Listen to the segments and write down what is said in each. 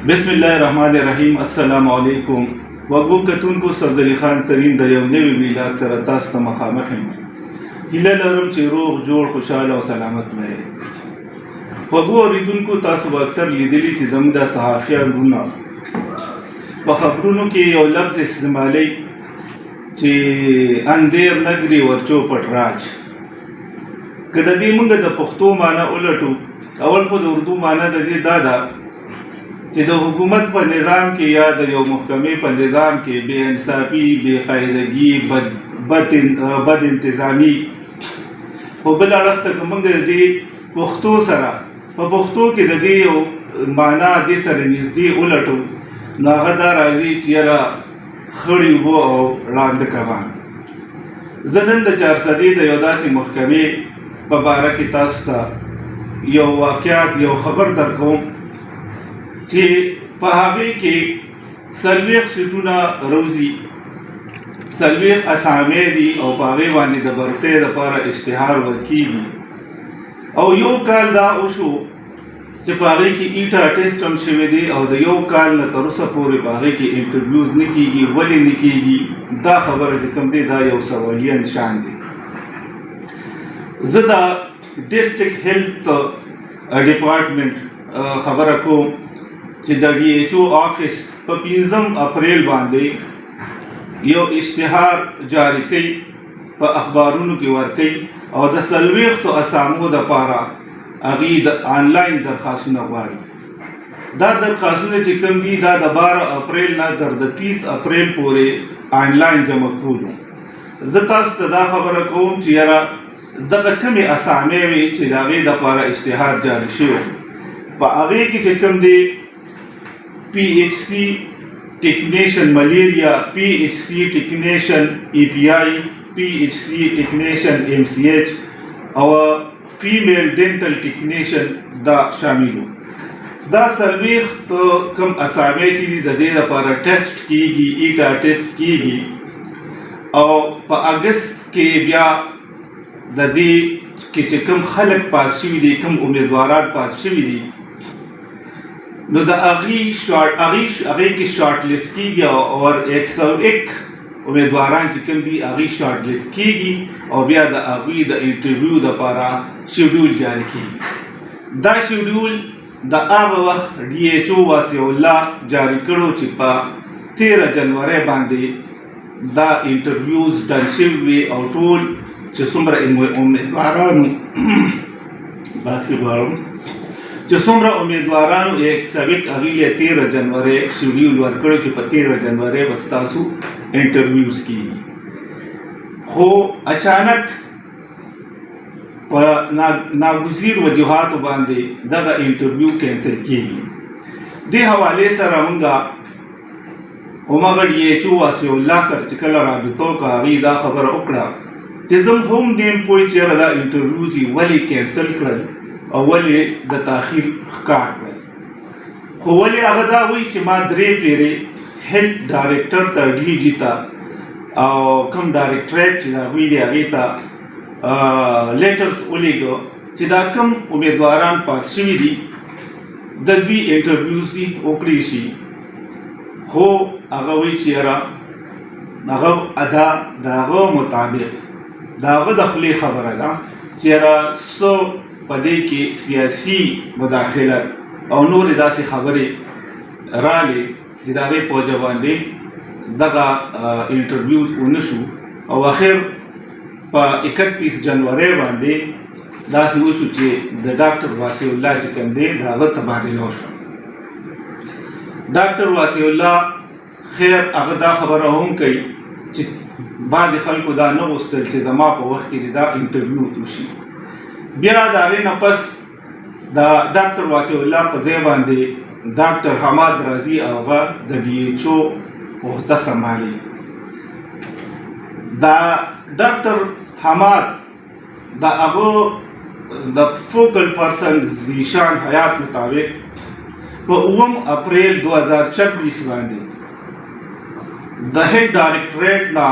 बिस्मिल्लाहिर्रहमानिर्रहीम। अस्सलाम वालेकुम। वगो कतून को सफदली खान तरीन द यौ नवी मिलाद सर तास ته مخامخ یم. هیله لرم چې روغ جوړ خوشاله او سلامت مې. وګو اوریدونکو تاسو به اکثر لیدلی چې زموږ د صحافیانو په خبرونو کې یو لفظ استعمالي چې اندیر نګري ورچو پټ راج. که د دې موږ د پښتو معنی ولټو، اول خو د اردو معنی د دې دا ده چې د حکومت په نظام کې یا د یو محکمې په نظام کې بې انصافي، بې قاعدګي، بد انتظامي. خو بل اړخ ته که موږ د دې پښتو سره په پښتو کې د دې یو معنا دې سره نږدې ولټو، نو هغه دا راځي چې یاره خړې اوبه او ړانده کبان. زه نن د چارسدې د یو داسې محکمې په باره کې تاسو ته یو واقعات، یو خبر درکوم چې په هغې کې 40 سیټونه روزي، 40 اسامې دي او په هغې باندې د برتۍ دپاره اشتهار ورکېږي. او یو کال دا وشو چې په هغې کې ایټا ټیسټ هم شوی دی او د یو کال نه تر اوسه پورې په هغې کې انټرویوز نه کېږي. ولې نه کېږي؟ دا خبره چې کوم دی دا یو سوالیه نشان دی. زه د ډسټرکټ هیلث ډپارټمنټ خبره کوم چې د ډي ایچ او آفس په 15 اپریل باندې یو اشتهار جاری کوي، په اخبارونو کې ورکوي او د 40 اسامو دپاره هغې د آنلاین درخواستونه غواړي. دا درخواستونه چې کوم دي دا د 12 اپریل نه تر د 30 اپریل پورې آنلاین جمع کولو. زه تاسو ته دا خبره کوم چې یاره دغه کومې اسامې وي چې د هغې دپاره اشتهار جاری شوی، په هغې کې چې کوم دی پی ایچ سی ټیکنیشن ملیریا، پی ایچ سی ټیکنیشن ای پی آئی، پی ایچ سی ټیکنیشن ایم سی ایچ او فیمیل ډینټل ټیکنیشن دا شاملو. دا 40 کم اسامې چې د دې لپاره ټیسټ کیږي، ایټا ټیسټ کیږي او په اگست کې بیا د دې کې چې کوم خلک پاس شوي دي، کوم امیدواران پاس شوي دي، نو د هغې کې شارټ لیست کېږي او 101 امیدواران چې کوم دي هغې شارټ لیست کېږي او بیا د هغوی د انټرویو دپاره شیډول جاری کېږي. دا شیډول د هغه وخت ډي ایچ او واسع الله جاری کړو چې په 13 جنورۍ باندې دا انټرویوز ډن شوي وي او ټول چې څومره امیدوارانو معافي غواړم چې څومره امیدوارانو سبق هغوی له 13 جنورۍ شیډول ورکړی چې په 13 جنورۍ به ستاسو انټرویوز کېږي. خو اچانک په ناګزیر وجوهاتو باندې دغه انټرویو کینسل کېږي. دې حوالې سره موږ هماغه ډي ایچ او واسع الله سره چې کله رابطه وکړه هغوی دا خبره وکړه چې زه هم نیم پوه چې یاره دا انټرویوز یې ولې کینسل کړل او ولې د تاخیر ښکار کړل. خو ولې هغه دا وایي چې ما 3 پیرې هیلث ډایرکټر ته ډي جي ته او کوم ډایرکټریټ چې د هغوی دی هغې ته لیټرز ولیږه چې دا کوم امیدواران پاس شوي دي د دوی انټرویوز دي وکړی شي. خو هغه وایي چې یاره هغه ادا د هغه مطابق د هغه د خولې خبره ده چې یاره څه په دې کې سیاسي مداخلت او نورې داسې خبرې رالې چې د هغې په وجه باندې دغه انټرویوز ونه شو او اخر په 31 جنورۍ باندې داسې وشو چې د ډاکټر واسع الله چې کوم دی د هغه تبادله وشوه. ډاکټر واسع الله خیر هغه دا خبره هم کوي چې بعضې خلکو دا نه غوښتل چې زما په وخت کې دا انټرویو وشي. بیا د هغې نه پس د ډاکټر واسع الله په ځای باندې ډاکټر حماد رازي هغه د ډي ایچ او عهده سنبالي. دا ډاکټر حماد د هغه د فوکل پرسن ذیشان حیات مطابق په 9 اپریل 2026 باندې د هیډ ډایرکټریټ نه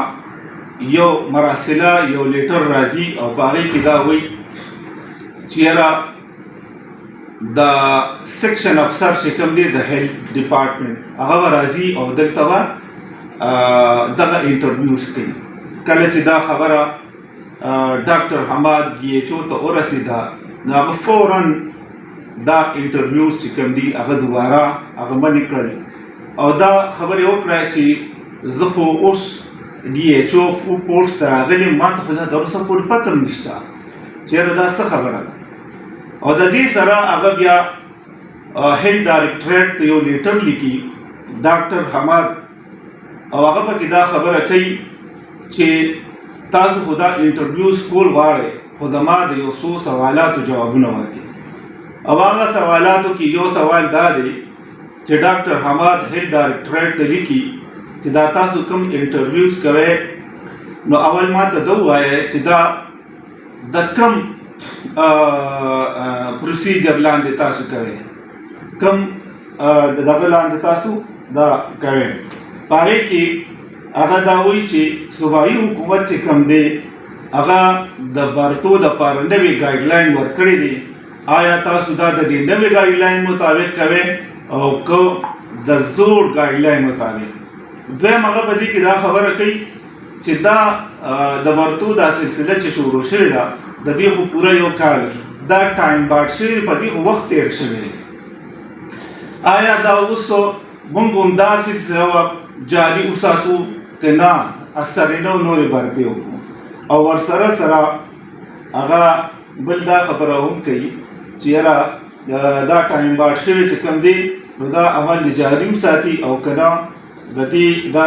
یو مراسله یو لیټر راځي او په هغې کې دا وایي چې یاره د سیکشن افسر چې کوم دی د هیلث ډپارټمنټ هغه به راځي او دلته به دغه انټرویوز کوي. کله چې دا خبره ډاکټر حماد ګي ایچ او ته ورسېده نو هغه فوراً دا انټرویوز چې کوم دي هغه دوباره هغه منې کړل او دا خبرې وکړه چې زه خو اوس ډي ایچ او پوسټ ته راغلی ما ته خو دا تر اوسه پورې پته هم نشته چېرې دا څه خبره ده. او د دې سره هغه بیا هیلث ډایرکټریټ ته یو لیټر لیکي ډاکټر حماد او هغه پکې دا خبره کوي چې تاسو خو دا انټرویوز کول غواړئ خو زما د یو څو سوالاتو جوابونه ورکړي. او هغه سوالاتو کې یو سوال دا دی چې ډاکټر حماد هیلث ډایرکټریټ ته لیکي چې دا تاسو کوم انټرویوز کوئ نو اول ما ته دا ووایه چې دا د کوم پروسیجر لاندې تاسو کوئ کوم د دغه لاندې تاسو دا کوئ. په هغې کې هغه دا وایي چې صوبایي حکومت چې کوم دی هغه د بارتو دپاره نوې ګایډلاین ورکړی دی. آیا تاسو دا د دې نوې ګایډلاین مطابق کوئ او که د زوړ ګایډلاین مطابق؟ دویم هغه په دې کې دا خبره کوي چې دا د بارتو دا سلسله چې شروع شوې ده د دې خو پوره یو کال شو دا ټایم باټ شوی په دې خو وخت تېر شوی دی. آیا دا اوس موږ هم دا سلسله جاري وساتو که نه اثرینه او نورې برتې وکړو؟ او ورسره سره هغه بل دا خبره هم کوي چې یاره دا ټایم باټ شوی چې کوم دی نو دا عمل جاري وساتي او که نه د دې دا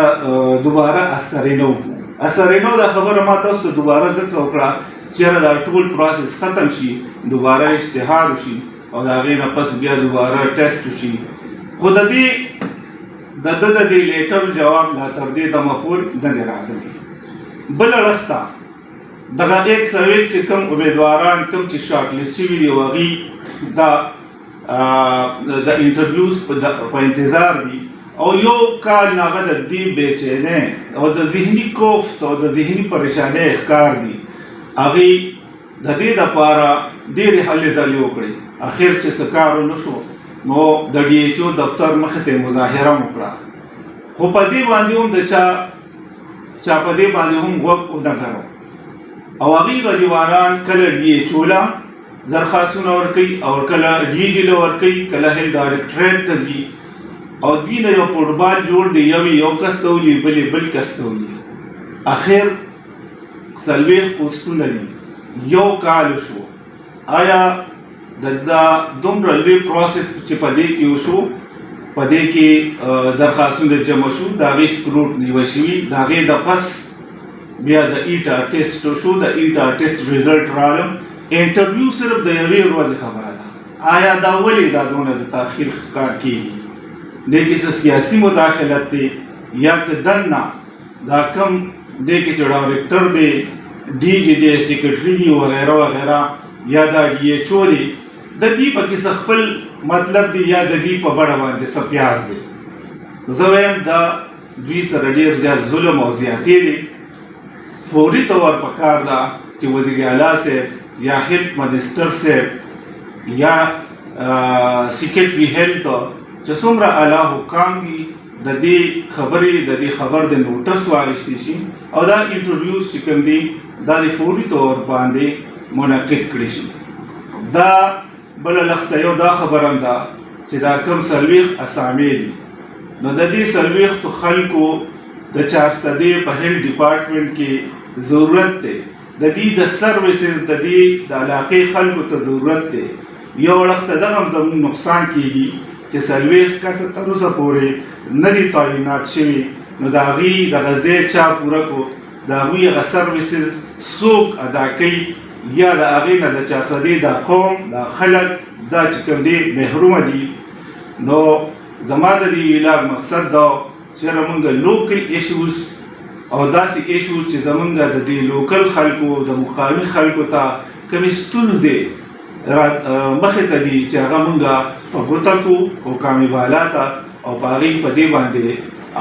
دوباره اثرینه وکړو. اثرینه دا خبره ما تاسو ته دوباره ذکر وکړه چېرې دا ټول پروسس ختم شي دوباره اشتهار وشي او د هغې نه پس بیا دوباره ټیسټ وشي. خو د دې د ده د دې لیټر جواب لا تر دې دمه پورې نه دی راغلی. بل اړخ ته دغه 101 چې کوم امیدواران کوم چې شارټ لیست شوي دي او هغوی د انټرویوز په انتظار دي او یو کال نه هغه د دې بېچینۍ او د ذهني کوفت او د ذهني پریشانۍ ښکار دي هغوی د دې دپاره ډېرې هلې ځلې وکړې. اخر چې څه کار ونه شو نو د ډي ایچ او دفتر مخې ته مظاهره م وکړه خو په دې باندې هم د چا په دې باندې هم غوږ ونه کړو او هغوی غریواران کله ډي ایچ او له درخواستونه ورکوي او کله ډي جي له ورکوي کله هیلث ډایرکټریټ ته ځي او دوی نه یو فوټبال جوړ دی یو کس ته ولي بل کس ته ولي. اخر 40 پوسټونه دي یو کال شو. آیا دا دومره لوی پروسس چې په دې کې وشو په دې کې درخواستونه جمع شو د هغې سکروټني وشوي د هغې د پس بیا د ایټا ټیسټ وشو د ایټا ټیسټ ریزلټ راغلم انټرویو صرف د یوې ورځې خبره ده. آیا دا ولې دا دونه د تاخیر ښکار کېږي؟ دې کې څه سیاسي مداخلت دی یا که دننه دا کم دې کې چې ډایرکټر دی ډي جي دی سیکرټري دی وغیره وغیره یا دا ډي ایچ او دی د دې پکې څه خپل مطلب دی یا د دې په بڼه باندې څه پیاز دی؟ زه وایم دا دوی سره ډېر زیات ظلم او زیاتې دی. فوري طور پکار ده چې وزیر اعلی صاحب یا هیلث منسټر صاحب یا سیکرټري هیلث چې څومره اعلی حکام دي د دې خبرې د دې خبر د نوټس واخیستی شي او دا انټرویوز چې کوم دي دا د فوري طور باندې منعقد کړي شي. دا بله لخته یو دا خبره هم ده چې دا کوم 40 اسامې دي نو د دې 40 خلکو د 400 په هیلث ډپارټمنټ کې ضرورت دی. د دې د سروسز د دې د علاقې خلکو ته ضرورت دی. یو اړخ ته دغه هم زموږ نقصان کېږي چې 40 کسه تر اوسه پورې نه دي تعینات شوي نو د هغوی دغه ځای چا پوره کړو د هغوی هغه سروسز څوک ادا کوي یا د هغې نه د 400 دا قوم دا خلک دا چې کوم دی محرومه دي. نو زما د دې ویلاګ مقصد دا چې موږ لوکل ایشوز او داسې ایشوز چې زمونږ د دې لوکل خلکو د مقامي خلکو ته کومې ستونزې مخې ته دي چې هغه موږ په ګوته کړو حکام بالا ته او په هغې په دې باندې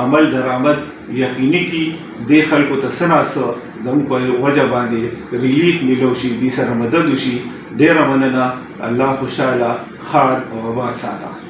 عمل درآمد یقیني کړي دې خلکو ته څه نه څه زموږ په وجه باندې ریلیف میلو شي دې سره مدد وشي ډیره مننه. الله خوشاله، ښاد او آباد ساته.